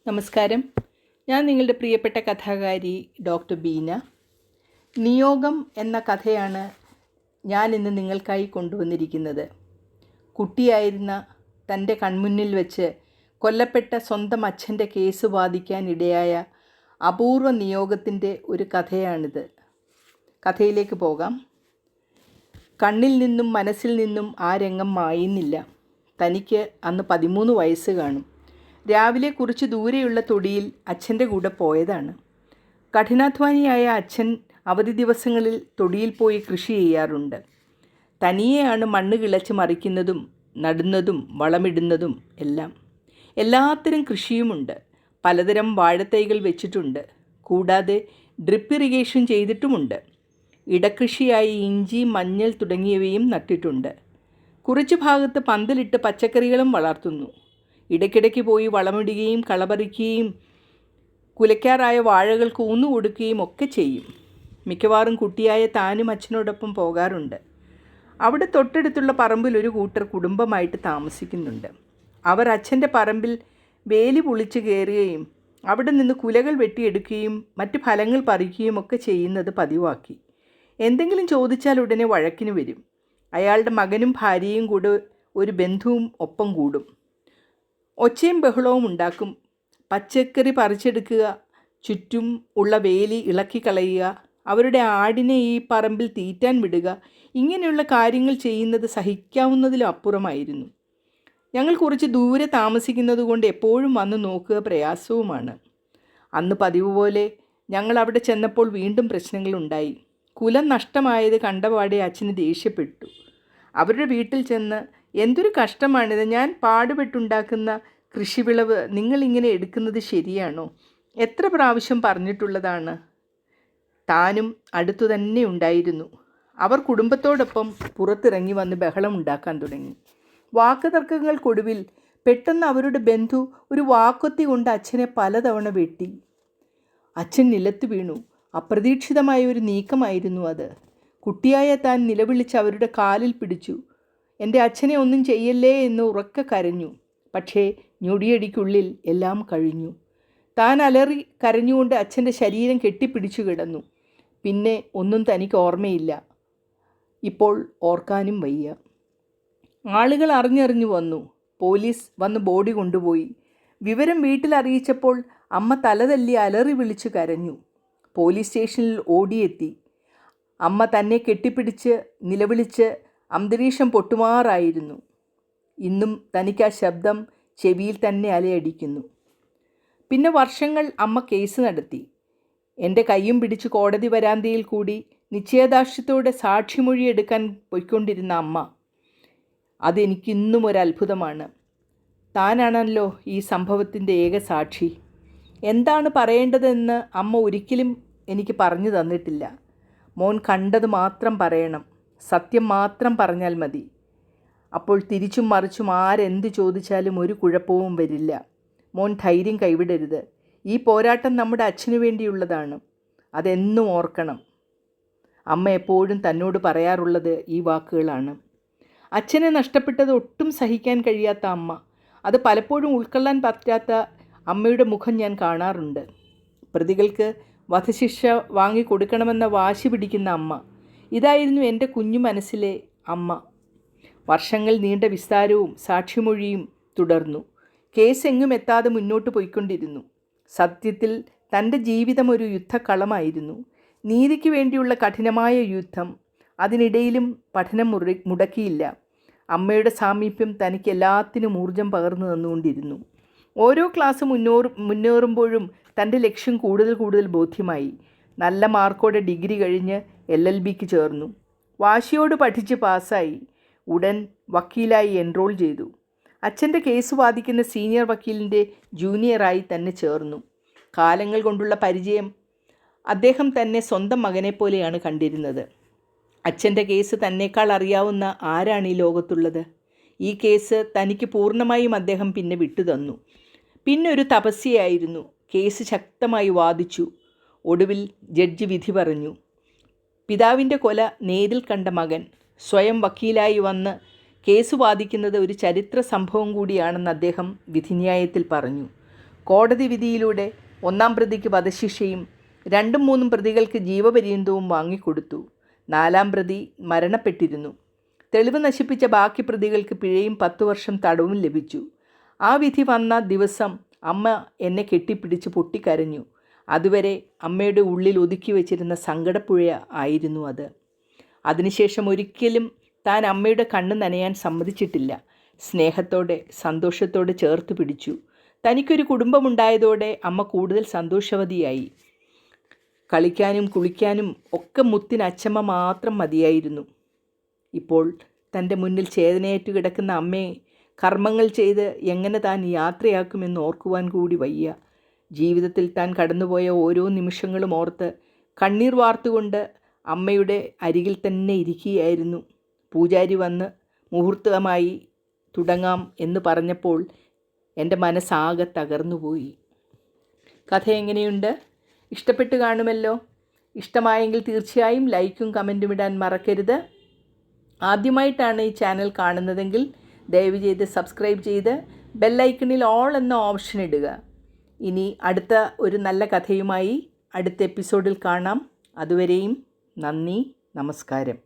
നമസ്കാരം. ഞാൻ നിങ്ങളുടെ പ്രിയപ്പെട്ട കഥാകാരി ഡോക്ടർ ബീന. നിയോഗം എന്ന കഥയാണ് ഞാൻ ഇന്ന് നിങ്ങൾക്കായി കൊണ്ടുവന്നിരിക്കുന്നത്. കുട്ടിയായിരുന്ന തൻ്റെ കൺമുന്നിൽ വെച്ച് കൊല്ലപ്പെട്ട സ്വന്തം അച്ഛൻ്റെ കേസ് വാദിക്കാനിടയായ അപൂർവ നിയോഗത്തിൻ്റെ ഒരു കഥയാണിത്. കഥയിലേക്ക് പോകാം. കണ്ണിൽ നിന്നും മനസ്സിൽ നിന്നും ആ രംഗം മായുന്നില്ല. തനിക്ക് അന്ന് 13 വയസ്സ് കാണും. രാവിലെ കുറച്ച് ദൂരെയുള്ള തൊടിയിൽ അച്ഛൻ്റെ കൂടെ പോയതാണ്. കഠിനാധ്വാനിയായ അച്ഛൻ അവധി ദിവസങ്ങളിൽ തൊടിയിൽ പോയി കൃഷി ചെയ്യാറുണ്ട്. തനിയെയാണ് മണ്ണ് കിളച്ച് മറിക്കുന്നതും നടുന്നതും വളമിടുന്നതും എല്ലാം. എല്ലാത്തരം കൃഷിയുമുണ്ട്. പലതരം വാഴത്തൈകൾ വെച്ചിട്ടുണ്ട്. കൂടാതെ ഡ്രിപ്പ് ഇറിഗേഷൻ ചെയ്തിട്ടുമുണ്ട്. ഇടകൃഷിയായി ഇഞ്ചി, മഞ്ഞൾ തുടങ്ങിയവയും നട്ടിട്ടുണ്ട്. കുറച്ച് ഭാഗത്ത് പന്തലിട്ട് പച്ചക്കറികളും വളർത്തുന്നു. ഇടയ്ക്കിടയ്ക്ക് പോയി വളമിടുകയും കളപറിക്കുകയും കുലയ്ക്കാറായ വാഴകൾക്ക് ഊന്നു കൊടുക്കുകയും ഒക്കെ ചെയ്യും. മിക്കവാറും കുട്ടിയായ താനും അച്ഛനോടൊപ്പം പോകാറുണ്ട്. അവിടെ തൊട്ടടുത്തുള്ള പറമ്പിൽ ഒരു കൂട്ടർ കുടുംബമായിട്ട് താമസിക്കുന്നുണ്ട്. അവർ അച്ഛൻ്റെ പറമ്പിൽ വേലി പൊളിച്ച് കയറുകയും അവിടെ നിന്ന് കുലകൾ വെട്ടിയെടുക്കുകയും മറ്റ് ഫലങ്ങൾ പറിക്കുകയും ഒക്കെ ചെയ്യുന്നത് പതിവാക്കി. എന്തെങ്കിലും ചോദിച്ചാൽ ഉടനെ വഴക്കിന് വരും. അയാളുടെ മകനും ഭാര്യയും കൂടെ ഒരു ബന്ധുവും ഒപ്പം കൂടും. ഒച്ചയും ബഹളവും ഉണ്ടാക്കും. പച്ചക്കറി പറിച്ചെടുക്കുക, ചുറ്റും ഉള്ള വേലി ഇളക്കി കളയുക, അവരുടെ ആടിനെ ഈ പറമ്പിൽ തീറ്റാൻ വിടുക, ഇങ്ങനെയുള്ള കാര്യങ്ങൾ ചെയ്യുന്നത് സഹിക്കാവുന്നതിലും അപ്പുറമായിരുന്നു. ഞങ്ങൾ കുറച്ച് ദൂരെ താമസിക്കുന്നത് കൊണ്ട് എപ്പോഴും വന്ന് നോക്കുക പ്രയാസവുമാണ്. അന്ന് പതിവ് പോലെ ഞങ്ങൾ അവിടെ ചെന്നപ്പോൾ വീണ്ടും പ്രശ്നങ്ങളുണ്ടായി. കുലം നഷ്ടമായത് കണ്ടപാടെ അച്ഛന് ദേഷ്യപ്പെട്ടു. അവരുടെ വീട്ടിൽ ചെന്ന്, എന്തൊരു കഷ്ടമാണിത്, ഞാൻ പാടുപെട്ടുണ്ടാക്കുന്ന കൃഷിവിളവ് നിങ്ങളിങ്ങനെ എടുക്കുന്നത് ശരിയാണോ? എത്ര പ്രാവശ്യം പറഞ്ഞിട്ടുള്ളതാണ്. താനും അടുത്തു തന്നെ ഉണ്ടായിരുന്നു. അവർ കുടുംബത്തോടൊപ്പം പുറത്തിറങ്ങി വന്ന് ബഹളമുണ്ടാക്കാൻ തുടങ്ങി. വാക്കുതർക്കങ്ങൾക്കൊടുവിൽ പെട്ടെന്ന് അവരുടെ ബന്ധു ഒരു വാക്കൊത്തി കൊണ്ട് അച്ഛനെ പലതവണ വെട്ടി. അച്ഛൻ നിലത്ത് വീണു. അപ്രതീക്ഷിതമായ ഒരു നീക്കമായിരുന്നു അത്. കുട്ടിയായ താൻ നിലവിളിച്ച് അവരുടെ കാലിൽ പിടിച്ചു. എൻ്റെ അച്ഛനെ ഒന്നും ചെയ്യല്ലേ എന്ന് ഉറക്കെ കരഞ്ഞു. പക്ഷേ ഞൊടിയടിക്കുള്ളിൽ എല്ലാം കഴിഞ്ഞു. താൻ അലറി കരഞ്ഞുകൊണ്ട് അച്ഛൻ്റെ ശരീരം കെട്ടിപ്പിടിച്ചു കിടന്നു. പിന്നെ ഒന്നും തനിക്ക് ഓർമ്മയില്ല. ഇപ്പോൾ ഓർക്കാനും വയ്യ. ആളുകൾ അറിഞ്ഞറിഞ്ഞു വന്നു. പോലീസ് വന്ന് ബോഡി കൊണ്ടുപോയി. വിവരം വീട്ടിൽ അറിയിച്ചപ്പോൾ അമ്മ തലതല്ലി അലറി വിളിച്ചു കരഞ്ഞു. പോലീസ് സ്റ്റേഷനിൽ ഓടിയെത്തി. അമ്മ തന്നെ കെട്ടിപ്പിടിച്ച് നിലവിളിച്ച് അന്തരീക്ഷം പൊട്ടുമാറായിരുന്നു. ഇന്നും തനിക്ക് ആ ശബ്ദം ചെവിയിൽ തന്നെ അലയടിക്കുന്നു. പിന്നെ വർഷങ്ങൾ അമ്മ കേസ് നടത്തി. എൻ്റെ കൈയും പിടിച്ച് കോടതി വരാന്തയിൽ കൂടി നിശ്ചയദാർഢ്യത്തോടെ സാക്ഷിമൊഴി എടുക്കാൻ പോയിക്കൊണ്ടിരുന്ന അമ്മ. അതെനിക്കിന്നും ഒരു അത്ഭുതമാണ്. താനാണല്ലോ ഈ സംഭവത്തിൻ്റെ ഏക സാക്ഷി. എന്താണ് പറയേണ്ടതെന്ന് അമ്മ ഒരിക്കലും എനിക്ക് പറഞ്ഞു തന്നിട്ടില്ല. മോൻ കണ്ടത് മാത്രം പറയണം, സത്യം മാത്രം പറഞ്ഞാൽ മതി. അപ്പോൾ തിരിച്ചും മറിച്ചും ആരെന്ത് ചോദിച്ചാലും ഒരു കുഴപ്പവും വരില്ല. മോൻ ധൈര്യം കൈവിടരുത്. ഈ പോരാട്ടം നമ്മുടെ അച്ഛനു വേണ്ടിയുള്ളതാണ്. അതെന്നും ഓർക്കണം. അമ്മ എപ്പോഴും തന്നോട് പറയാറുള്ളത് ഈ വാക്കുകളാണ്. അച്ഛനെ നഷ്ടപ്പെട്ടത് ഒട്ടും സഹിക്കാൻ കഴിയാത്ത അമ്മ. അത് പലപ്പോഴും ഉൾക്കൊള്ളാൻ പറ്റാത്ത അമ്മയുടെ മുഖം ഞാൻ കാണാറുണ്ട്. പ്രതികൾക്ക് വധശിക്ഷ വാങ്ങിക്കൊടുക്കണമെന്ന വാശി പിടിക്കുന്ന അമ്മ. ഇതായിരുന്നു എൻ്റെ കുഞ്ഞു മനസ്സിലെ അമ്മ. വർഷങ്ങൾ നീണ്ട വിസ്താരവും സാക്ഷിമൊഴിയും തുടർന്നു. കേസ് എങ്ങും എത്താതെ മുന്നോട്ട് പോയിക്കൊണ്ടിരുന്നു. സത്യത്തിൽ തൻ്റെ ജീവിതം ഒരു യുദ്ധക്കളമായിരുന്നു. നീതിക്ക് വേണ്ടിയുള്ള കഠിനമായ യുദ്ധം. അതിനിടയിലും പഠനം മുടക്കിയില്ല. അമ്മയുടെ സാമീപ്യം തനിക്ക് എല്ലാത്തിനും ഊർജം പകർന്നു തന്നുകൊണ്ടിരുന്നു. ഓരോ ക്ലാസ് മുന്നേറുമ്പോഴും തൻ്റെ ലക്ഷ്യം കൂടുതൽ ബോധ്യമായി. നല്ല മാർക്കോടെ ഡിഗ്രി കഴിഞ്ഞ് LLBക്ക് ചേർന്നു. വാശിയോട് പഠിച്ച് പാസ്സായി. ഉടൻ വക്കീലായി എൻറോൾ ചെയ്തു. അച്ഛൻ്റെ കേസ് വാദിക്കുന്ന സീനിയർ വക്കീലിൻ്റെ ജൂനിയറായി തന്നെ ചേർന്നു. കാലങ്ങൾ കൊണ്ടുള്ള പരിചയം അദ്ദേഹം തന്നെ സ്വന്തം മകനെപ്പോലെയാണ് കണ്ടിരുന്നത്. അച്ഛൻ്റെ കേസ് തന്നേക്കാൾ അറിയാവുന്ന ആരാണ് ഈ ലോകത്തുള്ളത്? ഈ കേസ് തനിക്ക് പൂർണ്ണമായും അദ്ദേഹം പിന്നെ വിട്ടുതന്നു. പിന്നെ ഒരു തപസ്യയായിരുന്നു. കേസ് ശക്തമായി വാദിച്ചു. ഒടുവിൽ ജഡ്ജി വിധി പറഞ്ഞു. പിതാവിൻ്റെ കൊല നേരിൽ കണ്ട മകൻ സ്വയം വക്കീലായി വന്ന് കേസ് വാദിക്കുന്നത് ഒരു ചരിത്ര സംഭവം കൂടിയാണെന്ന് അദ്ദേഹം വിധിന്യായത്തിൽ പറഞ്ഞു. കോടതി വിധിയിലൂടെ 1-ാം പ്രതിക്ക് വധശിക്ഷയും 2ഉം 3ഉം പ്രതികൾക്ക് ജീവപര്യന്തവും വാങ്ങിക്കൊടുത്തു. 4-ാം പ്രതി മരണപ്പെട്ടിരുന്നു. തെളിവ് നശിപ്പിച്ച ബാക്കി പ്രതികൾക്ക് പിഴയും 10 വർഷം തടവും ലഭിച്ചു. ആ വിധി വന്ന ദിവസം അമ്മ എന്നെ കെട്ടിപ്പിടിച്ച് പൊട്ടിക്കരഞ്ഞു. അതുവരെ അമ്മയുടെ ഉള്ളിൽ ഒതുക്കി വച്ചിരുന്ന സങ്കടപ്പുഴ ആയിരുന്നു അത്. അതിനുശേഷം ഒരിക്കലും താൻ അമ്മയുടെ കണ്ണ് നനയാൻ സമ്മതിച്ചിട്ടില്ല. സ്നേഹത്തോടെ സന്തോഷത്തോടെ ചേർത്ത് പിടിച്ചു. തനിക്കൊരു കുടുംബമുണ്ടായതോടെ അമ്മ കൂടുതൽ സന്തോഷവതിയായി. കളിക്കാനും കുളിക്കാനും ഒക്കെ മുത്തിന് അച്ചമ്മ മാത്രം മതിയായിരുന്നു. ഇപ്പോൾ തൻ്റെ മുന്നിൽ ചേതനയേറ്റു കിടക്കുന്ന അമ്മയെ കർമ്മങ്ങൾ ചെയ്ത് എങ്ങനെ താൻ യാത്രയാക്കുമെന്ന് ഓർക്കുവാൻ കൂടി വയ്യ. ജീവിതത്തിൽ താൻ കടന്നുപോയ ഓരോ നിമിഷങ്ങളും ഓർത്ത് കണ്ണീർ വാർത്തുകൊണ്ട് അമ്മയുടെ അരികിൽ തന്നെ ഇരിക്കുകയായിരുന്നു. പൂജാരി വന്ന് മുഹൂർത്തമായി തുടങ്ങാം എന്ന് പറഞ്ഞപ്പോൾ എൻ്റെ മനസ്സാകെ തകർന്നുപോയി. കഥ എങ്ങനെയുണ്ട്? ഇഷ്ടപ്പെട്ട് കാണുമല്ലോ. ഇഷ്ടമായെങ്കിൽ തീർച്ചയായും ലൈക്കും കമൻറ്റും ഇടാൻ മറക്കരുത്. ആദ്യമായിട്ടാണ് ഈ ചാനൽ കാണുന്നതെങ്കിൽ ദയവ് ചെയ്ത് സബ്സ്ക്രൈബ് ചെയ്ത് ബെല്ലൈക്കണിൽ ഓൾ എന്ന ഓപ്ഷൻ ഇടുക. ഇനി അടുത്ത ഒരു നല്ല കഥയുമായി അടുത്ത എപ്പിസോഡിൽ കാണാം. അതുവരെയും നന്ദി, നമസ്കാരം.